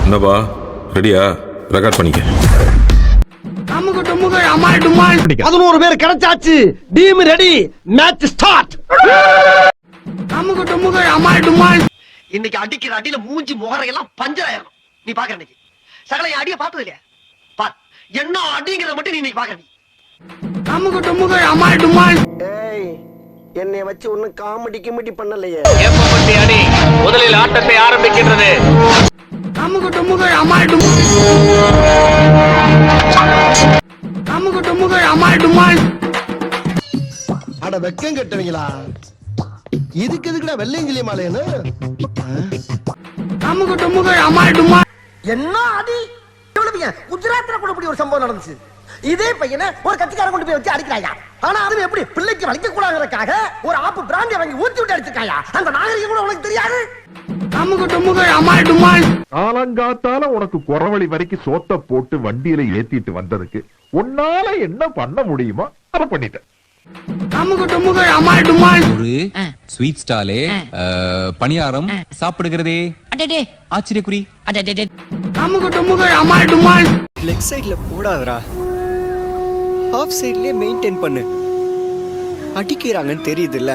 என்னப்பா ரெடியா? ரெக்கார்ட் பண்ணிக்க. பதினோரு பேர் கிடைச்சாச்சு. Team ready. Match start. இன்னைக்கு அடிக்கிற அடியில மூஞ்சி முகரையெல்லாம் பஞ்சர் ஆயிரும். நீ பாக்குற இன்னைக்கு சகல அடிய பார்த்தது இல்லையா? பார் என்ன அடிங்கிறத மட்டும் நீ இன்னைக்கு பாக்குற. ஏய், என்னை வச்சு ஒன்னும் காமெடி கிமெடி பண்ணலையே. ஏப்பம்பட்டி அணி முதலில் ஆட்டத்தை ஆரம்பிக்கின்றது. அட வெக்கம் கட்டுவீங்களா? இதுக்கு எதுக்குடா வெள்ளையங்கிலி மாலைன்னு? என்ன அடி? குஜராத்ல கூட இப்படி ஒரு சம்பவம் நடந்துச்சு. இதே பையனை ஒரு கட்சிக்காரன் கொண்டு போய் வச்சு அடிக்கிறாயா? ஆனா அதுவும் எப்படி பிள்ளைக்கு வலிக்க கூடாதுக்காக ஒரு ஆப்பு பிராண்டி வாங்கி ஊத்தி விட்டு அடிச்சிருக்காயா? அந்த நாகரிகம் கூட உனக்கு தெரியாது. காலங்காத்தால உனக்கு குறவழி வரைக்கும் சோத்த போட்டு வண்டியில ஏத்திட்டு வந்ததுக்கு உன்னால என்ன பண்ண முடியுமோ அதை பண்ணிட்டேன். ஒரு ஸ்வீட் ஸ்டாலே பணியாரம் சாப்பிடுகிறதே ஆச்சரியக்குறி. லெக் சைடுல போடாதடா, ஆஃப் சைடுலயே மெயின்டைன் பண்ணு. அடிக்கிறாங்கன்னு தெரியுதுல்ல.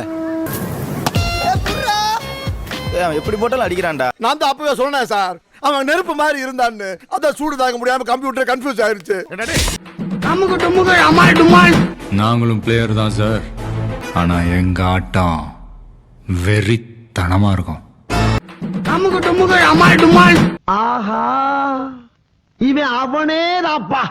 எப்படி போட்டாலும் அடிக்கிறான்டா. நான் தான் அப்பவே சொன்னேன் சார், அவன் நெருப்பு மாதிரி இருந்தான்னு. அதான் சூடு தாங்க முடியாம கம்ப்யூட்டர் கன்ஃபியூஸ் ஆயிருச்சு. நாங்களும் பிளேயர் தான் சார், ஆனா எங்க ஆட்டம் வெறித்தனமா இருக்கும். ஆஹா, இவன் அவனே தான்ப்பா.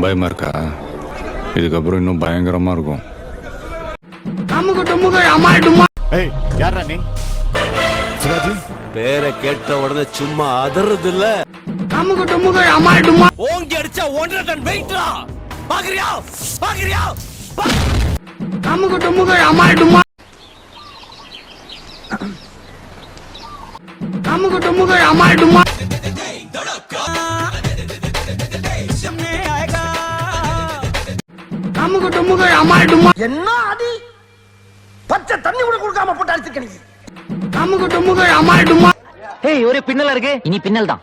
பயமா இருக்கா? இதுக்கப்புறம் இன்னும் பயங்கரமா இருக்கும். பேரை கேட்ட உடனே சும்மா அதறது இல்ல. ஓங்கி அடிச்சா 1.5 டன் வெயிட்ரா. பாக்குறியா பாக்குறியா? என்ன அடி? பச்சை தண்ணி கூட கொடுக்காம போட்டு அடிச்சிருக்க. ஏய் ஒரே பின்னலா இருக்கு. இனி பின்னல் தான்.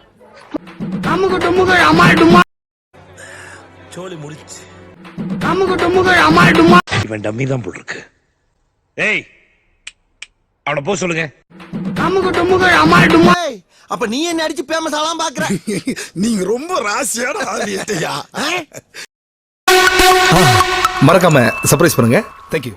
சோலி முடிச்சு. இவன் டம்மி தான் போல் இருக்கு. ஏய் அவனை போ சொல்லுங்க. அப்ப நீ என்ன அடிச்சு பேமஸ் ஆலாம் பாக்குற? நீங்க ரொம்ப ராசியான ஆளியா. மறக்காம சர்ப்ரைஸ் பண்ணுங்க. தேங்க்யூ.